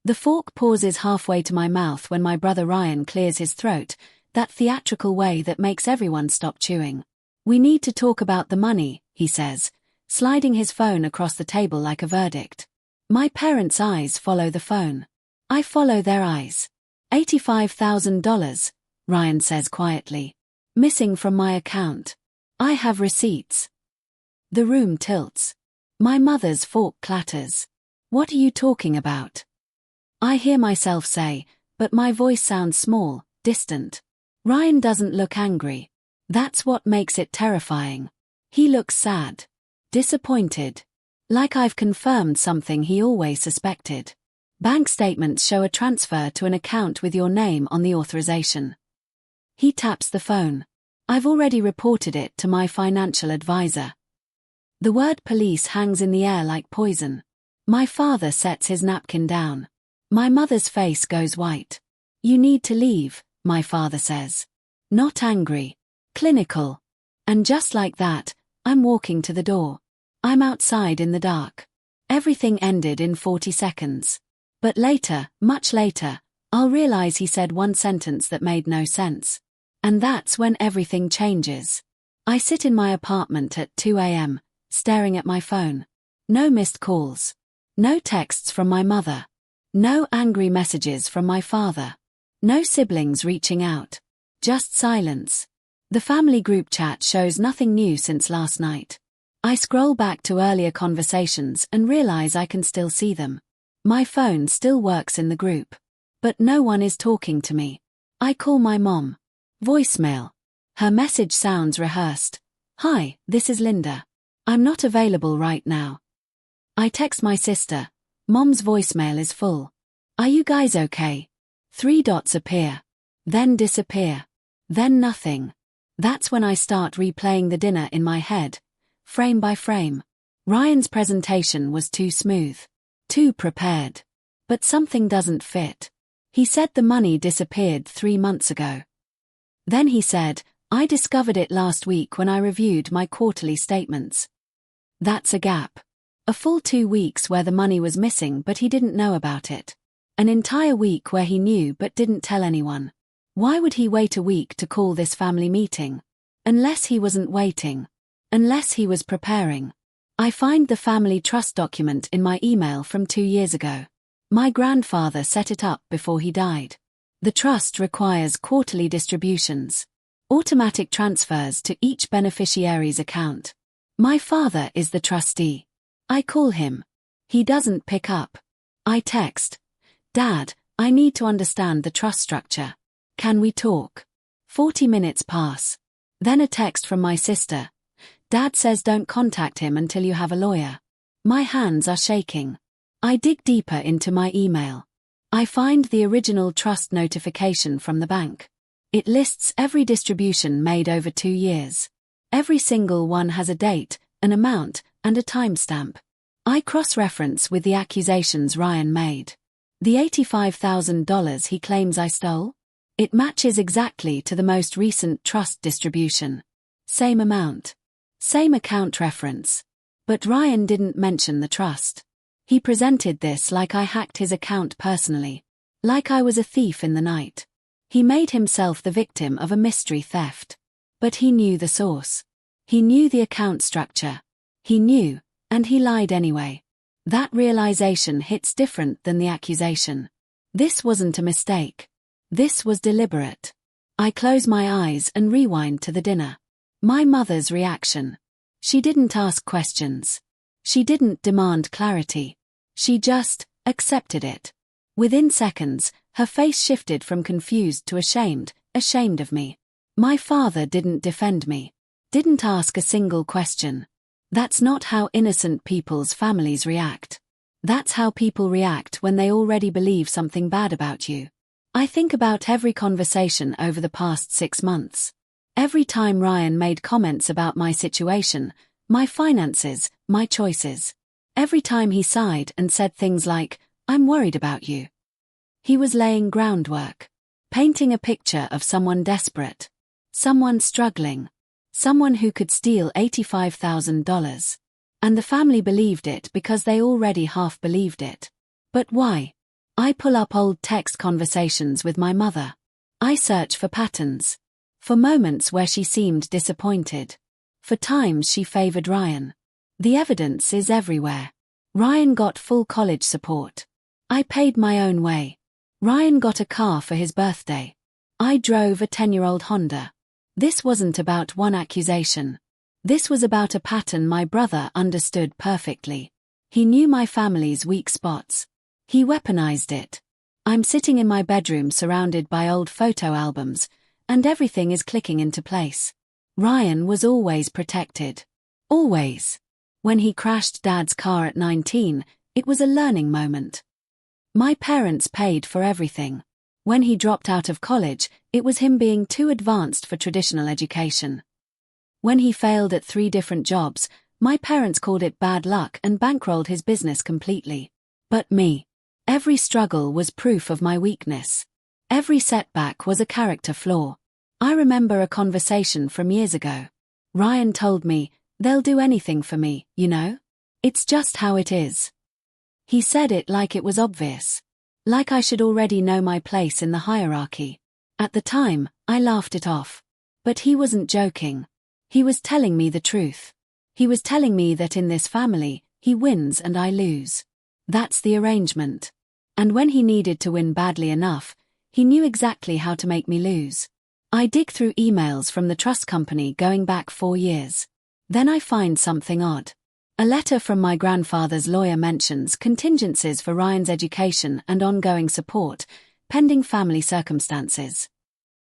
The fork pauses halfway to my mouth when my brother Ryan clears his throat, that theatrical way that makes everyone stop chewing. "We need to talk about the money," he says, sliding his phone across the table like a verdict. My parents' eyes follow the phone. I follow their eyes. $85,000, Ryan says quietly. Missing from my account. I have receipts. The room tilts. My mother's fork clatters. "What are you talking about?" I hear myself say, but my voice sounds small, distant. Ryan doesn't look angry. That's what makes it terrifying. He looks sad. Disappointed. Like I've confirmed something he always suspected. "Bank statements show a transfer to an account with your name on the authorization." He taps the phone. "I've already reported it to my financial advisor." The word police hangs in the air like poison. My father sets his napkin down. My mother's face goes white. "You need to leave," my father says. Not angry. Clinical. And just like that, I'm walking to the door. I'm outside in the dark. Everything ended in 40 seconds. But later, much later, I'll realize he said one sentence that made no sense. And that's when everything changes. I sit in my apartment at 2 a.m., staring at my phone. No missed calls. No texts from my mother. No angry messages from my father. No siblings reaching out. Just silence. The family group chat shows nothing new since last night. I scroll back to earlier conversations and realize I can still see them. My phone still works in the group. But no one is talking to me. I call my mom. Voicemail. Her message sounds rehearsed. "Hi, this is Linda. I'm not available right now." I text my sister. Mom's voicemail is full. "Are you guys okay?" 3 dots appear. Then disappear. Then nothing. That's when I start replaying the dinner in my head. Frame by frame. Ryan's presentation was too smooth. Too prepared. But something doesn't fit. He said the money disappeared 3 months ago. Then he said, "I discovered it last week when I reviewed my quarterly statements." That's a gap. A full 2 weeks where the money was missing but he didn't know about it. An entire week where he knew but didn't tell anyone. Why would he wait a week to call this family meeting? Unless he wasn't waiting. Unless he was preparing. I find the family trust document in my email from 2 years ago. My grandfather set it up before he died. The trust requires quarterly distributions. Automatic transfers to each beneficiary's account. My father is the trustee. I call him. He doesn't pick up. I text. "Dad, I need to understand the trust structure. Can we talk?" 40 minutes pass. Then a text from my sister. "Dad says don't contact him until you have a lawyer." My hands are shaking. I dig deeper into my email. I find the original trust notification from the bank. It lists every distribution made over 2 years. Every single one has a date, an amount, and a timestamp. I cross-reference with the accusations Ryan made. The $85,000 he claims I stole? It matches exactly to the most recent trust distribution. Same amount. Same account reference. But Ryan didn't mention the trust. He presented this like I hacked his account personally. Like I was a thief in the night. He made himself the victim of a mystery theft. But he knew the source. He knew the account structure. He knew, and he lied anyway. That realization hits different than the accusation. This wasn't a mistake. This was deliberate. I close my eyes and rewind to the dinner. My mother's reaction. She didn't ask questions. She didn't demand clarity. She just accepted it. Within seconds, her face shifted from confused to ashamed of me. My father didn't defend me. Didn't ask a single question. That's not how innocent people's families react. That's how people react when they already believe something bad about you. I think about every conversation over the past 6 months. Every time Ryan made comments about my situation, my finances, my choices. Every time he sighed and said things like, "I'm worried about you." He was laying groundwork. Painting a picture of someone desperate. Someone struggling. Someone who could steal $85,000. And the family believed it because they already half believed it. But why? I pull up old text conversations with my mother. I search for patterns. For moments where she seemed disappointed. For times she favored Ryan. The evidence is everywhere. Ryan got full college support. I paid my own way. Ryan got a car for his birthday. I drove a 10-year-old Honda. This wasn't about one accusation. This was about a pattern my brother understood perfectly. He knew my family's weak spots. He weaponized it. I'm sitting in my bedroom surrounded by old photo albums, and everything is clicking into place. Ryan was always protected. Always. When he crashed Dad's car at 19, it was a learning moment. My parents paid for everything. When he dropped out of college, it was him being too advanced for traditional education. When he failed at 3 different jobs, my parents called it bad luck and bankrolled his business completely. But me. Every struggle was proof of my weakness. Every setback was a character flaw. I remember a conversation from years ago. Ryan told me, "They'll do anything for me, you know? It's just how it is." He said it like it was obvious. Like I should already know my place in the hierarchy. At the time, I laughed it off. But he wasn't joking. He was telling me the truth. He was telling me that in this family, he wins and I lose. That's the arrangement. And when he needed to win badly enough, he knew exactly how to make me lose. I dig through emails from the trust company going back 4 years. Then I find something odd. A letter from my grandfather's lawyer mentions contingencies for Ryan's education and ongoing support, pending family circumstances.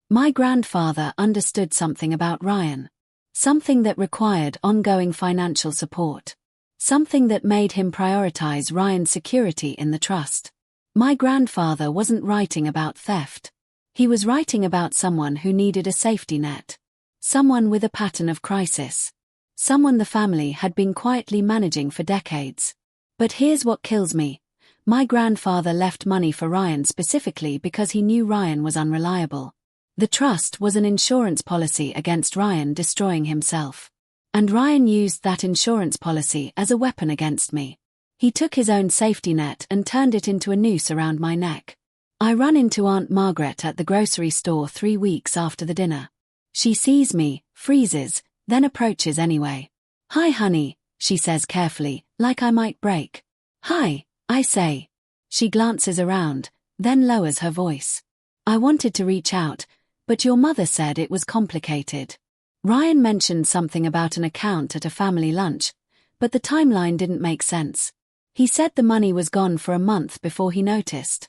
My grandfather understood something about Ryan. Something that required ongoing financial support. Something that made him prioritize Ryan's security in the trust. My grandfather wasn't writing about theft. He was writing about someone who needed a safety net. Someone with a pattern of crisis. Someone the family had been quietly managing for decades. But here's what kills me. My grandfather left money for Ryan specifically because he knew Ryan was unreliable. The trust was an insurance policy against Ryan destroying himself. And Ryan used that insurance policy as a weapon against me. He took his own safety net and turned it into a noose around my neck. I run into Aunt Margaret at the grocery store 3 weeks after the dinner. She sees me, freezes, then approaches anyway. "Hi honey," she says carefully, like I might break. "Hi," I say. She glances around, then lowers her voice. "I wanted to reach out, but your mother said it was complicated. Ryan mentioned something about an account at a family lunch, but the timeline didn't make sense. He said the money was gone for a month before he noticed."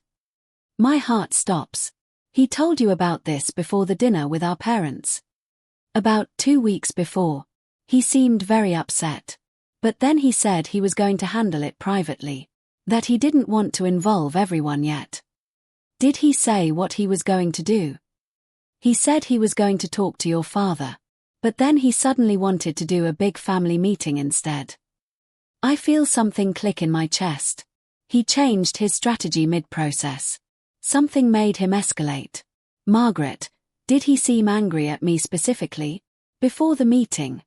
My heart stops. "He told you about this before the dinner with our parents?" "About 2 weeks before. He seemed very upset. But then he said he was going to handle it privately. That he didn't want to involve everyone yet." "Did he say what he was going to do?" "He said he was going to talk to your father. But then he suddenly wanted to do a big family meeting instead." I feel something click in my chest. He changed his strategy mid-process. Something made him escalate. "Margaret, did he seem angry at me specifically? Before the meeting?"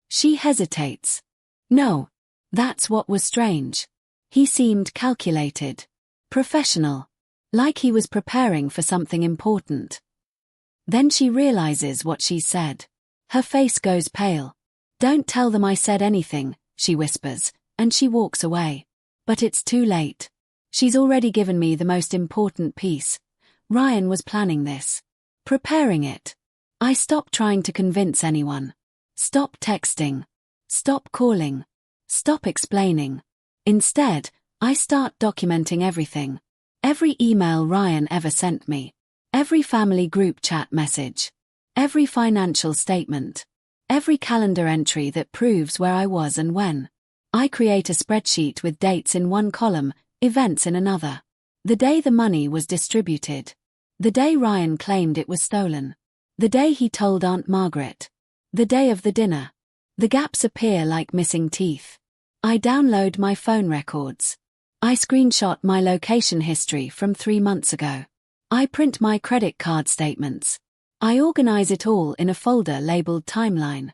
She hesitates. "No. That's what was strange. He seemed calculated. Professional. Like he was preparing for something important." Then she realizes what she said. Her face goes pale. "Don't tell them I said anything," she whispers, and she walks away. But it's too late. She's already given me the most important piece. Ryan was planning this. Preparing it. I stop trying to convince anyone. Stop texting. Stop calling. Stop explaining. Instead, I start documenting everything. Every email Ryan ever sent me. Every family group chat message. Every financial statement. Every calendar entry that proves where I was and when. I create a spreadsheet with dates in one column, events in another. The day the money was distributed. The day Ryan claimed it was stolen. The day he told Aunt Margaret. The day of the dinner. The gaps appear like missing teeth. I download my phone records. I screenshot my location history from 3 months ago. I print my credit card statements. I organize it all in a folder labeled Timeline.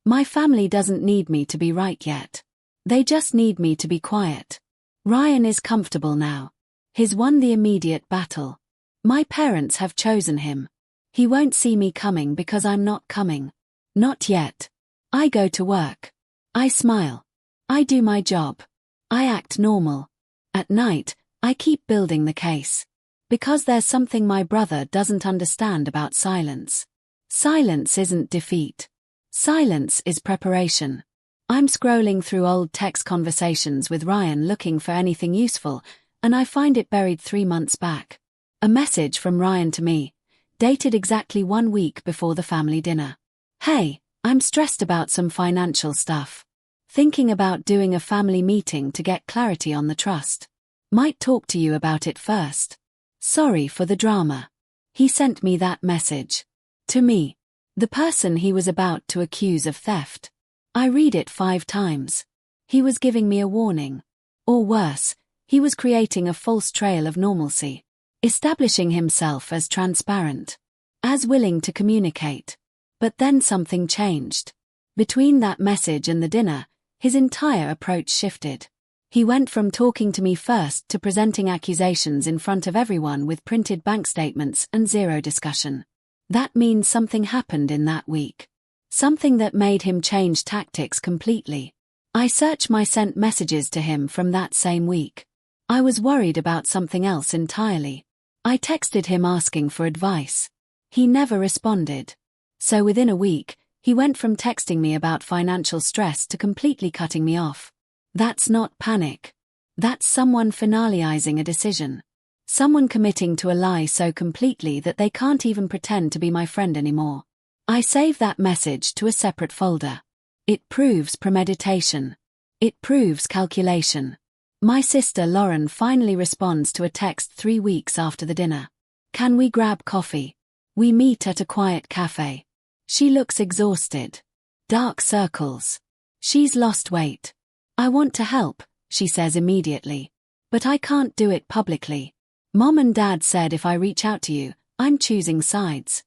My family doesn't need me to be right yet. They just need me to be quiet. Ryan is comfortable now. He's won the immediate battle. My parents have chosen him. He won't see me coming because I'm not coming. Not yet. I go to work. I smile. I do my job. I act normal. At night, I keep building the case. Because there's something my brother doesn't understand about silence. Silence isn't defeat. Silence is preparation. I'm scrolling through old text conversations with Ryan looking for anything useful, and I find it buried 3 months back. A message from Ryan to me, dated exactly 1 week before the family dinner. Hey, I'm stressed about some financial stuff. Thinking about doing a family meeting to get clarity on the trust. Might talk to you about it first. Sorry for the drama. He sent me that message. To me. The person he was about to accuse of theft. I read it 5 times. He was giving me a warning. Or worse, he was creating a false trail of normalcy. Establishing himself as transparent. As willing to communicate. But then something changed. Between that message and the dinner, his entire approach shifted. He went from talking to me first to presenting accusations in front of everyone with printed bank statements and zero discussion. That means something happened in that week. Something that made him change tactics completely. I searched my sent messages to him from that same week. I was worried about something else entirely. I texted him asking for advice. He never responded. So within a week, he went from texting me about financial stress to completely cutting me off. That's not panic. That's someone finalizing a decision. Someone committing to a lie so completely that they can't even pretend to be my friend anymore. I save that message to a separate folder. It proves premeditation. It proves calculation. My sister Lauren finally responds to a text 3 weeks after the dinner. Can we grab coffee? We meet at a quiet cafe. She looks exhausted. Dark circles. She's lost weight. I want to help, she says immediately. But I can't do it publicly. Mom and Dad said if I reach out to you, I'm choosing sides.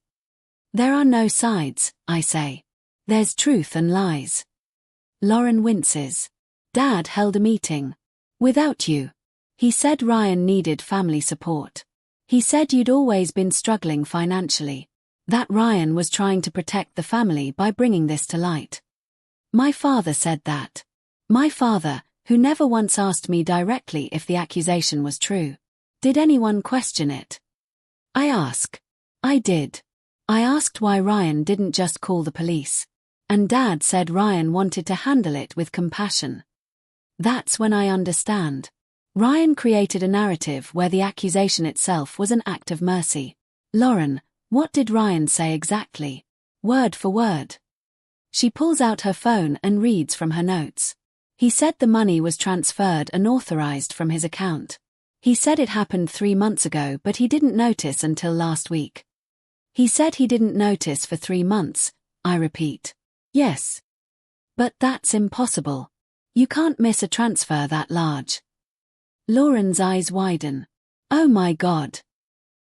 There are no sides, I say. There's truth and lies. Lauren winces. Dad held a meeting. Without you. He said Ryan needed family support. He said you'd always been struggling financially. That Ryan was trying to protect the family by bringing this to light. My father said that. My father, who never once asked me directly if the accusation was true. Did anyone question it? I ask. I did. I asked why Ryan didn't just call the police. And Dad said Ryan wanted to handle it with compassion. That's when I understand. Ryan created a narrative where the accusation itself was an act of mercy. Lauren, what did Ryan say exactly? Word for word. She pulls out her phone and reads from her notes. He said the money was transferred and authorized from his account. He said it happened 3 months ago but he didn't notice until last week. He said he didn't notice for 3 months, I repeat. Yes. But that's impossible. You can't miss a transfer that large. Lauren's eyes widen. Oh my God.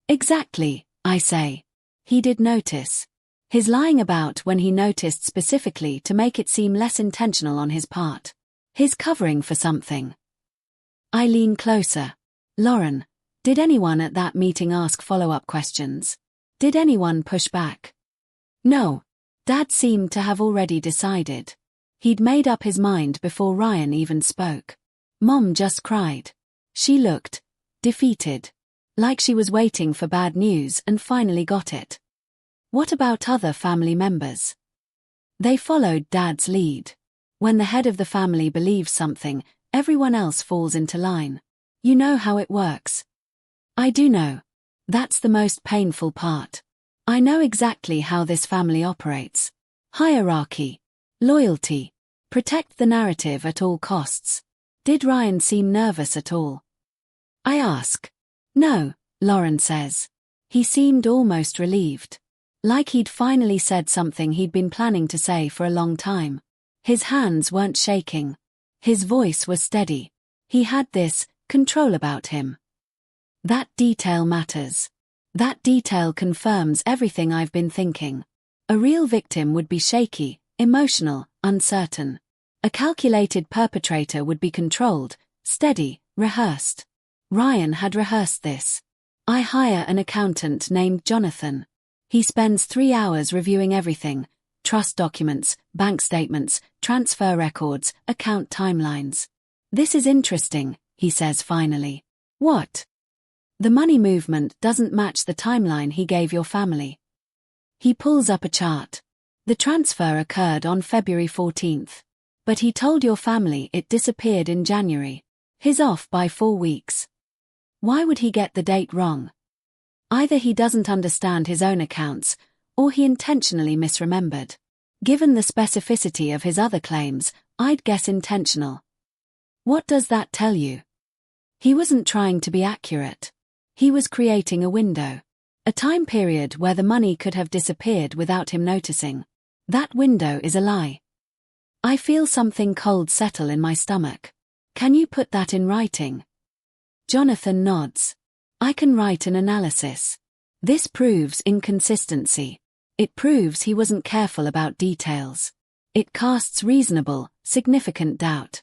Exactly, I say. He did notice. He's lying about when he noticed specifically to make it seem less intentional on his part. He's covering for something. I lean closer. Lauren, did anyone at that meeting ask follow-up questions? Did anyone push back? No. Dad seemed to have already decided. He'd made up his mind before Ryan even spoke. Mom just cried. She looked defeated. Like she was waiting for bad news and finally got it. What about other family members? They followed Dad's lead. When the head of the family believes something, everyone else falls into line. You know how it works. I do know. That's the most painful part. I know exactly how this family operates. Hierarchy. Loyalty. Protect the narrative at all costs. Did Ryan seem nervous at all? I ask. No, Lauren says. He seemed almost relieved. Like he'd finally said something he'd been planning to say for a long time. His hands weren't shaking. His voice was steady. He had this control about him. That detail matters. That detail confirms everything I've been thinking. A real victim would be shaky, emotional, uncertain. A calculated perpetrator would be controlled, steady, rehearsed. Ryan had rehearsed this. I hire an accountant named Jonathan. He spends 3 hours reviewing everything: trust documents, bank statements, transfer records, account timelines. This is interesting, he says finally. What? The money movement doesn't match the timeline he gave your family. He pulls up a chart. The transfer occurred on February 14th. But he told your family it disappeared in January. He's off by 4 weeks. Why would he get the date wrong? Either he doesn't understand his own accounts, or he intentionally misremembered. Given the specificity of his other claims, I'd guess intentional. What does that tell you? He wasn't trying to be accurate. He was creating a window. A time period where the money could have disappeared without him noticing. That window is a lie. I feel something cold settle in my stomach. Can you put that in writing? Jonathan nods. I can write an analysis. This proves inconsistency. It proves he wasn't careful about details. It casts reasonable, significant doubt.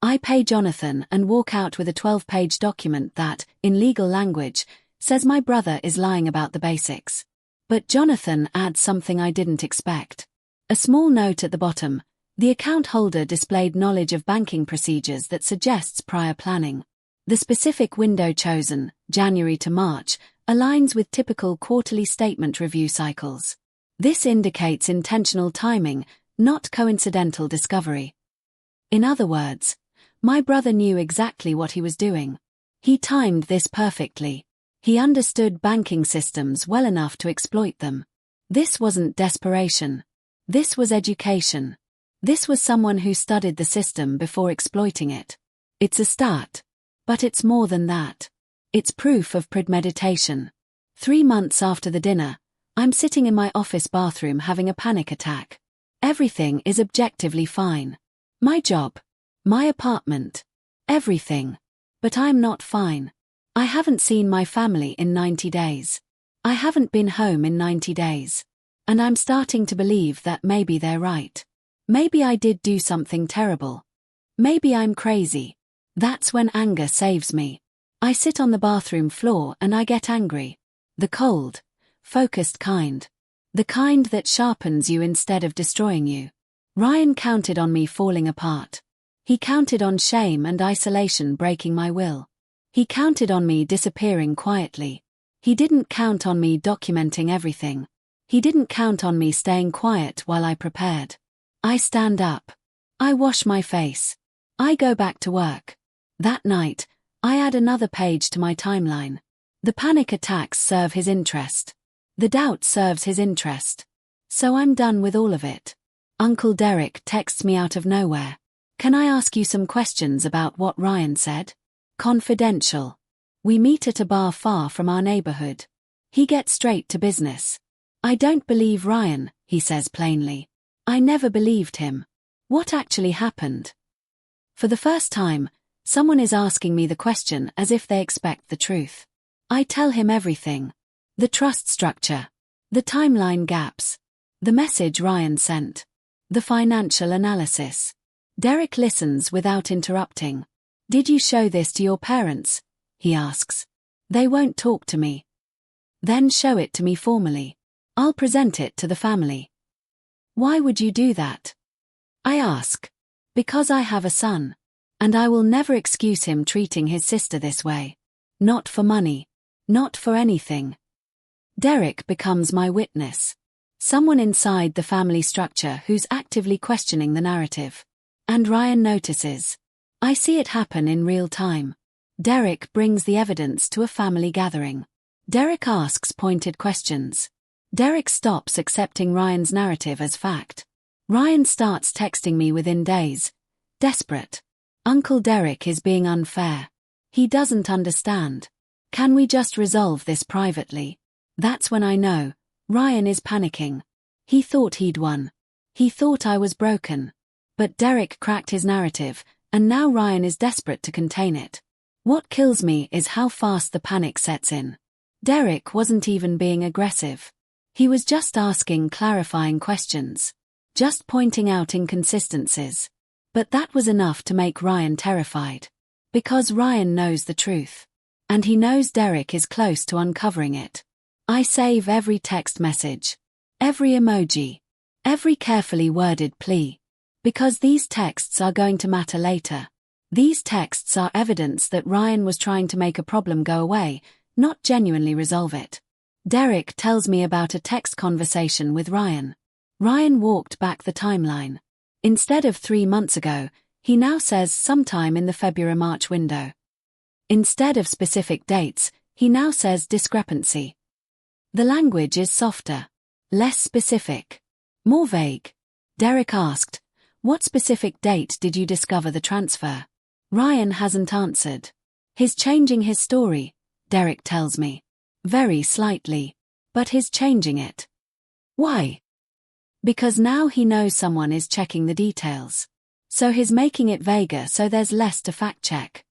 I pay Jonathan and walk out with a 12-page document that, in legal language, says my brother is lying about the basics. But Jonathan adds something I didn't expect. A small note at the bottom. The account holder displayed knowledge of banking procedures that suggests prior planning. The specific window chosen, January to March, aligns with typical quarterly statement review cycles. This indicates intentional timing, not coincidental discovery. In other words, my brother knew exactly what he was doing. He timed this perfectly. He understood banking systems well enough to exploit them. This wasn't desperation. This was education. This was someone who studied the system before exploiting it. It's a start. But it's more than that. It's proof of premeditation. 3 months after the dinner, I'm sitting in my office bathroom having a panic attack. Everything is objectively fine. My job. My apartment. Everything. But I'm not fine. I haven't seen my family in 90 days. I haven't been home in 90 days. And I'm starting to believe that maybe they're right. Maybe I did do something terrible. Maybe I'm crazy. That's when anger saves me. I sit on the bathroom floor and I get angry. The cold, focused kind. The kind that sharpens you instead of destroying you. Ryan counted on me falling apart. He counted on shame and isolation breaking my will. He counted on me disappearing quietly. He didn't count on me documenting everything. He didn't count on me staying quiet while I prepared. I stand up. I wash my face. I go back to work. That night, I add another page to my timeline. The panic attacks serve his interest. The doubt serves his interest. So I'm done with all of it. Uncle Derek texts me out of nowhere. Can I ask you some questions about what Ryan said? Confidential. We meet at a bar far from our neighborhood. He gets straight to business. I don't believe Ryan, he says plainly. I never believed him. What actually happened? For the first time, someone is asking me the question as if they expect the truth. I tell him everything. The trust structure. The timeline gaps. The message Ryan sent. The financial analysis. Derek listens without interrupting. Did you show this to your parents? He asks. They won't talk to me. Then show it to me formally. I'll present it to the family. Why would you do that? I ask. Because I have a son. And I will never excuse him treating his sister this way. Not for money. Not for anything. Derek becomes my witness. Someone inside the family structure who's actively questioning the narrative. And Ryan notices. I see it happen in real time. Derek brings the evidence to a family gathering. Derek asks pointed questions. Derek stops accepting Ryan's narrative as fact. Ryan starts texting me within days. Desperate. Uncle Derek is being unfair. He doesn't understand. Can we just resolve this privately? That's when I know. Ryan is panicking. He thought he'd won. He thought I was broken. But Derek cracked his narrative, and now Ryan is desperate to contain it. What kills me is how fast the panic sets in. Derek wasn't even being aggressive. He was just asking clarifying questions. Just pointing out inconsistencies. But that was enough to make Ryan terrified. Because Ryan knows the truth. And he knows Derek is close to uncovering it. I save every text message, every emoji, every carefully worded plea. Because these texts are going to matter later. These texts are evidence that Ryan was trying to make a problem go away, not genuinely resolve it. Derek tells me about a text conversation with Ryan. Ryan walked back the timeline. Instead of 3 months ago, he now says sometime in the February-March window. Instead of specific dates, he now says discrepancy. The language is softer, less specific, more vague. Derek asked, "What specific date did you discover the transfer?" Ryan hasn't answered. He's changing his story, Derek tells me. Very slightly. But he's changing it. Why? Because now he knows someone is checking the details. So he's making it vaguer so there's less to fact-check.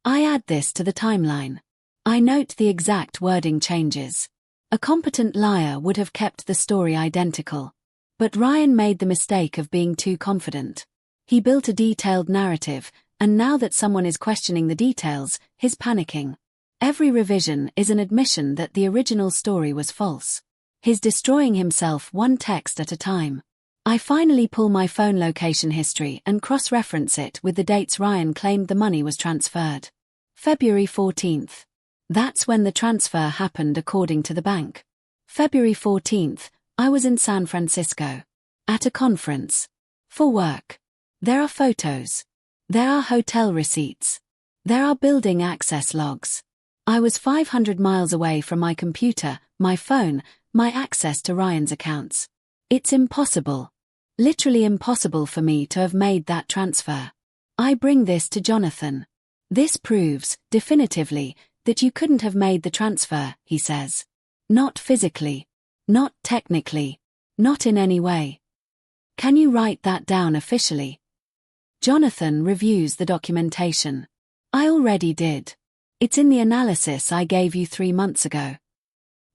I add this to the timeline. I note the exact wording changes. A competent liar would have kept the story identical. But Ryan made the mistake of being too confident. He built a detailed narrative, and now that someone is questioning the details, he's panicking. Every revision is an admission that the original story was false. He's destroying himself one text at a time. I finally pull my phone location history and cross-reference it with the dates Ryan claimed the money was transferred. February 14th. That's when the transfer happened according to the bank. February 14th, I was in San Francisco. At a conference. For work. There are photos. There are hotel receipts. There are building access logs. I was 500 miles away from my computer, my phone, my access to Ryan's accounts. It's impossible. Literally impossible for me to have made that transfer. I bring this to Jonathan. This proves, definitively, that you couldn't have made the transfer, he says. Not physically. Not technically. Not in any way. Can you write that down officially? Jonathan reviews the documentation. I already did. It's in the analysis I gave you 3 months ago.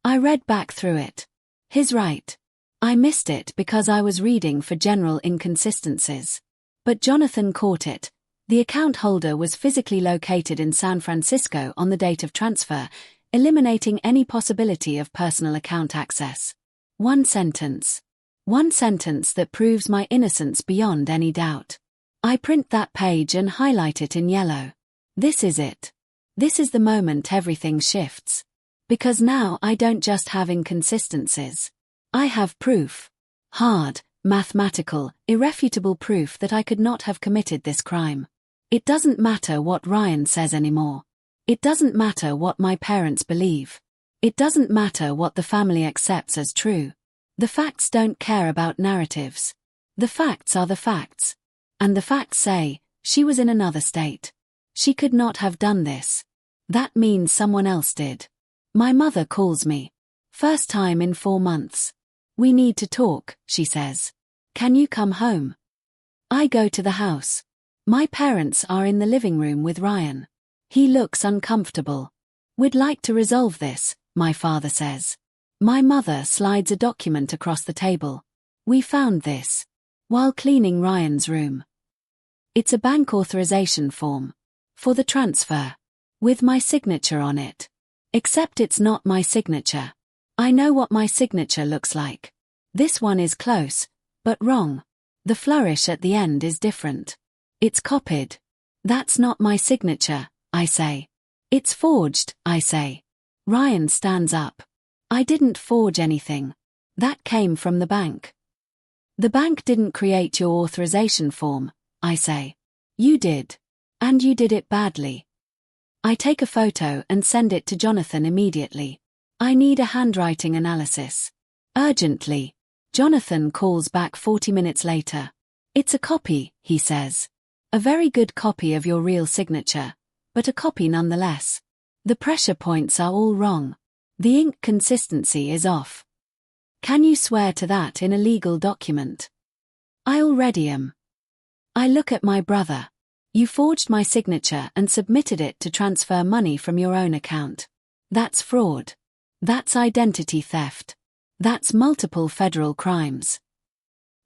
I read back through it. He's right. I missed it because I was reading for general inconsistencies. But Jonathan caught it. The account holder was physically located in San Francisco on the date of transfer, eliminating any possibility of personal account access. One sentence. One sentence that proves my innocence beyond any doubt. I print that page and highlight it in yellow. This is it. This is the moment everything shifts. Because now I don't just have inconsistencies. I have proof. Hard, mathematical, irrefutable proof that I could not have committed this crime. It doesn't matter what Ryan says anymore. It doesn't matter what my parents believe. It doesn't matter what the family accepts as true. The facts don't care about narratives. The facts are the facts. And the facts say, she was in another state. She could not have done this. That means someone else did. My mother calls me. First time in 4 months. We need to talk, she says. Can you come home? I go to the house. My parents are in the living room with Ryan. He looks uncomfortable. We'd like to resolve this, my father says. My mother slides a document across the table. We found this while cleaning Ryan's room. It's a bank authorization form. For the transfer. With my signature on it. Except it's not my signature. I know what my signature looks like. This one is close, but wrong. The flourish at the end is different. It's copied. That's not my signature, I say. It's forged, I say. Ryan stands up. I didn't forge anything. That came from the bank. The bank didn't create your authorization form, I say. You did. And you did it badly. I take a photo and send it to Jonathan immediately. I need a handwriting analysis. Urgently. Jonathan calls back 40 minutes later. It's a copy, he says. A very good copy of your real signature, but a copy nonetheless. The pressure points are all wrong. The ink consistency is off. Can you swear to that in a legal document? I already am. I look at my brother. You forged my signature and submitted it to transfer money from your own account. That's fraud. That's identity theft. That's multiple federal crimes.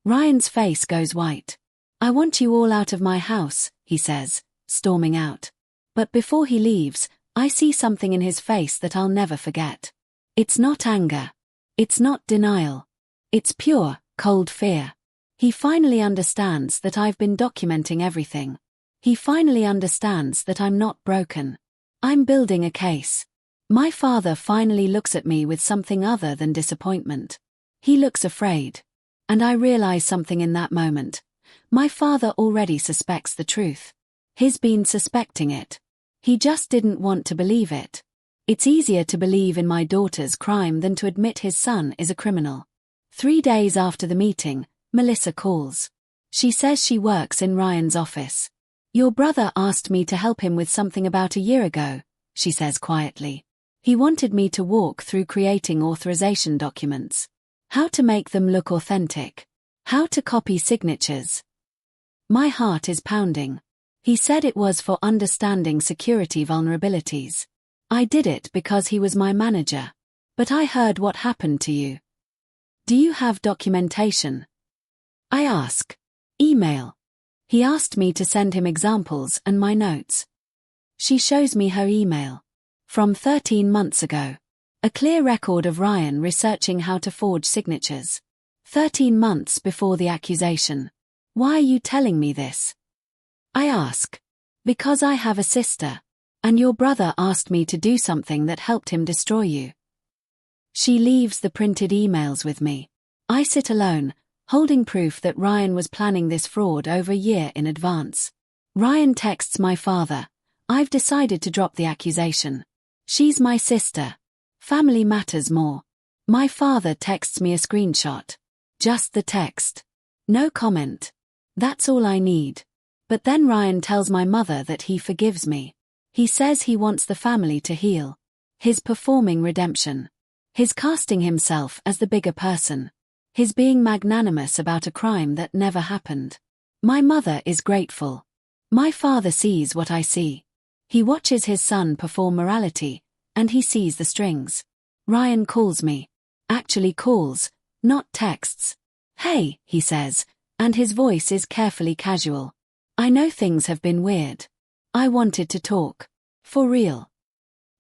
Ryan's face goes white. I want you all out of my house, he says, storming out. But before he leaves, I see something in his face that I'll never forget. It's not anger. It's not denial. It's pure, cold fear. He finally understands that I've been documenting everything. He finally understands that I'm not broken. I'm building a case. My father finally looks at me with something other than disappointment. He looks afraid. And I realize something in that moment. My father already suspects the truth. He's been suspecting it. He just didn't want to believe it. It's easier to believe in my daughter's crime than to admit his son is a criminal. 3 days after the meeting, Melissa calls. She says she works in Ryan's office. Your brother asked me to help him with something about a year ago, she says quietly. He wanted me to walk through creating authorization documents. How to make them look authentic. How to copy signatures. My heart is pounding. He said it was for understanding security vulnerabilities. I did it because he was my manager. But I heard what happened to you. Do you have documentation? I ask. Email. He asked me to send him examples and my notes. She shows me her email. From 13 months ago. A clear record of Ryan researching how to forge signatures. 13 months before the accusation. Why are you telling me this? I ask. Because I have a sister. And your brother asked me to do something that helped him destroy you. She leaves the printed emails with me. I sit alone, holding proof that Ryan was planning this fraud over a year in advance. Ryan texts my father. I've decided to drop the accusation. She's my sister. Family matters more. My father texts me a screenshot. Just the text. No comment. That's all I need. But then Ryan tells my mother that he forgives me. He says he wants the family to heal. His performing redemption. His casting himself as the bigger person. His being magnanimous about a crime that never happened. My mother is grateful. My father sees what I see. He watches his son perform morality, and he sees the strings. Ryan calls me. Actually calls, not texts. Hey, he says, and his voice is carefully casual. I know things have been weird. I wanted to talk. For real.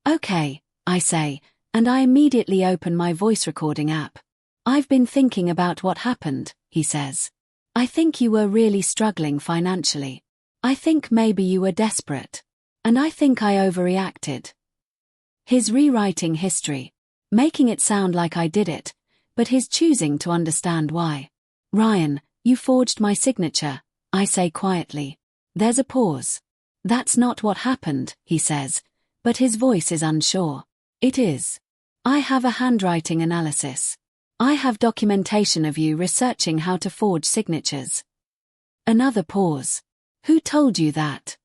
Okay, I say, and I immediately open my voice recording app. I've been thinking about what happened, he says. I think you were really struggling financially. I think maybe you were desperate. And I think I overreacted. His rewriting history. Making it sound like I did it, but his choosing to understand why. Ryan, you forged my signature, I say quietly. There's a pause. That's not what happened, he says, but his voice is unsure. It is. I have a handwriting analysis. I have documentation of you researching how to forge signatures. Another pause. Who told you that?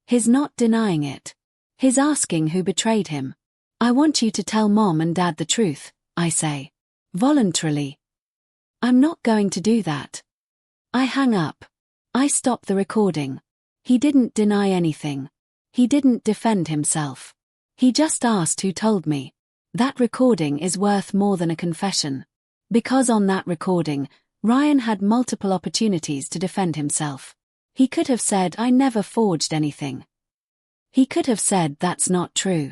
His not denying it. His asking who betrayed him. I want you to tell Mom and Dad the truth, I say. Voluntarily. I'm not going to do that. I hang up. I stop the recording. He didn't deny anything. He didn't defend himself. He just asked who told me. That recording is worth more than a confession. Because on that recording, Ryan had multiple opportunities to defend himself. He could have said I never forged anything. He could have said that's not true.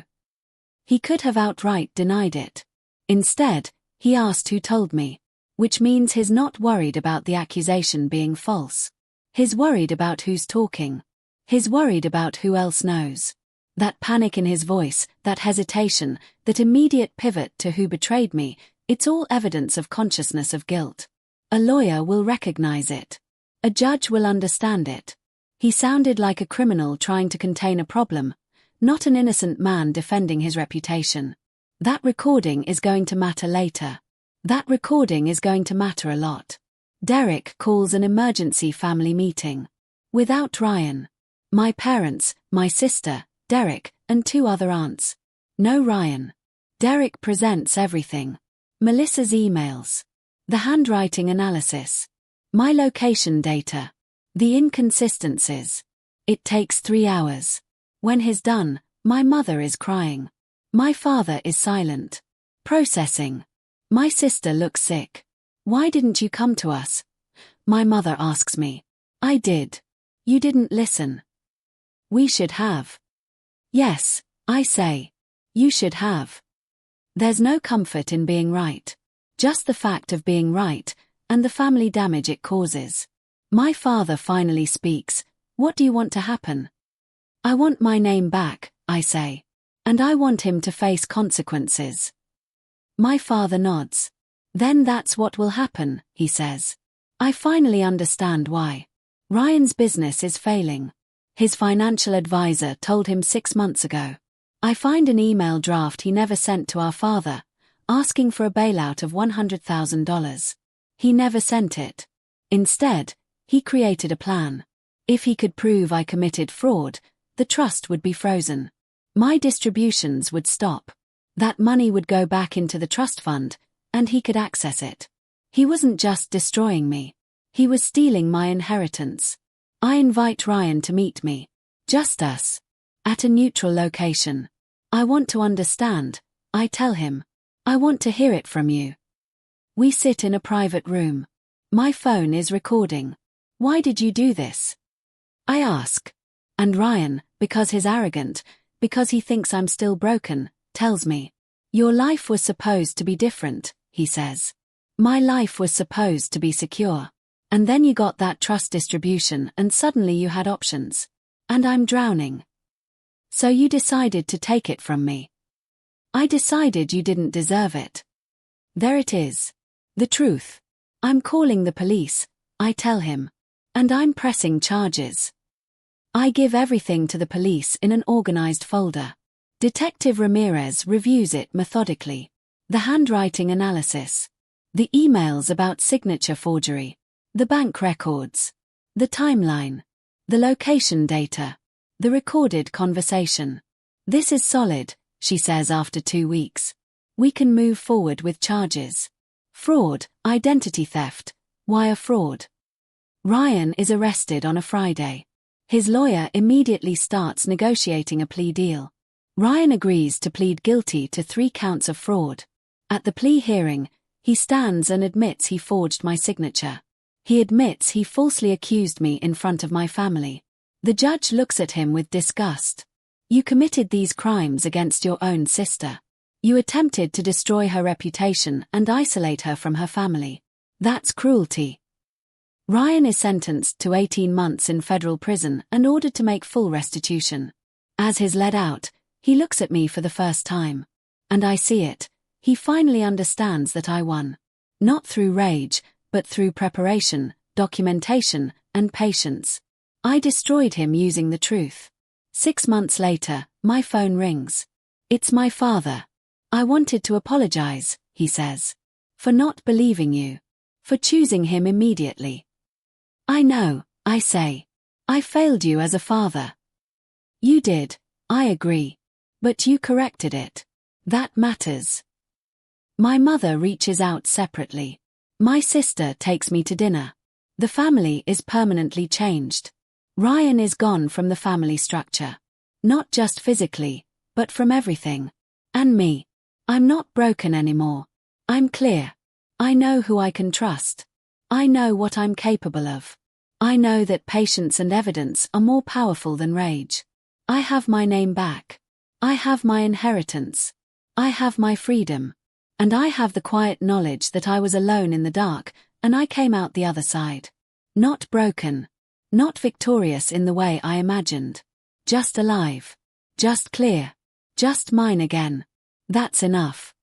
He could have outright denied it. Instead, he asked who told me, which means he's not worried about the accusation being false. He's worried about who's talking. He's worried about who else knows. That panic in his voice, that hesitation, that immediate pivot to who betrayed me, it's all evidence of consciousness of guilt. A lawyer will recognize it. A judge will understand it. He sounded like a criminal trying to contain a problem, not an innocent man defending his reputation. That recording is going to matter later. That recording is going to matter a lot. Derek calls an emergency family meeting. Without Ryan. My parents, my sister, Derek, and 2 other aunts. No Ryan. Derek presents everything. Melissa's emails. The handwriting analysis. My location data. The inconsistencies. It takes 3 hours. When he's done, my mother is crying. My father is silent. Processing. My sister looks sick. Why didn't you come to us? My mother asks me. I did. You didn't listen. We should have. Yes, I say. You should have. There's no comfort in being right. Just the fact of being right, and the family damage it causes. My father finally speaks. What do you want to happen? I want my name back, I say. And I want him to face consequences. My father nods. Then that's what will happen, he says. I finally understand why. Ryan's business is failing. His financial advisor told him 6 months ago. I find an email draft he never sent to our father, asking for a bailout of $100,000. He never sent it. Instead, he created a plan. If he could prove I committed fraud, the trust would be frozen. My distributions would stop. That money would go back into the trust fund, and he could access it. He wasn't just destroying me. He was stealing my inheritance. I invite Ryan to meet me. Just us. At a neutral location. I want to understand, I tell him. I want to hear it from you. We sit in a private room. My phone is recording. Why did you do this? I ask. And Ryan, because he's arrogant, because he thinks I'm still broken, tells me. Your life was supposed to be different, he says. My life was supposed to be secure. And then you got that trust distribution and suddenly you had options. And I'm drowning. So you decided to take it from me. I decided you didn't deserve it. There it is. The truth. I'm calling the police, I tell him. And I'm pressing charges. I give everything to the police in an organized folder. Detective Ramirez reviews it methodically. The handwriting analysis. The emails about signature forgery. The bank records. The timeline. The location data. The recorded conversation. This is solid, she says after 2 weeks. We can move forward with charges. Fraud, identity theft, wire fraud. Ryan is arrested on a Friday. His lawyer immediately starts negotiating a plea deal. Ryan agrees to plead guilty to 3 counts of fraud. At the plea hearing, he stands and admits he forged my signature. He admits he falsely accused me in front of my family. The judge looks at him with disgust. You committed these crimes against your own sister. You attempted to destroy her reputation and isolate her from her family. That's cruelty. Ryan is sentenced to 18 months in federal prison and ordered to make full restitution. As he's led out, he looks at me for the first time. And I see it. He finally understands that I won. Not through rage, but through preparation, documentation, and patience. I destroyed him using the truth. 6 months later, my phone rings. It's my father. I wanted to apologize, he says. For not believing you. For choosing him immediately. I know, I say. I failed you as a father. You did, I agree. But you corrected it. That matters. My mother reaches out separately. My sister takes me to dinner. The family is permanently changed. Ryan is gone from the family structure. Not just physically, but from everything. And me. I'm not broken anymore. I'm clear. I know who I can trust. I know what I'm capable of. I know that patience and evidence are more powerful than rage. I have my name back. I have my inheritance. I have my freedom. And I have the quiet knowledge that I was alone in the dark, and I came out the other side. Not broken. Not victorious in the way I imagined. Just alive. Just clear. Just mine again. That's enough.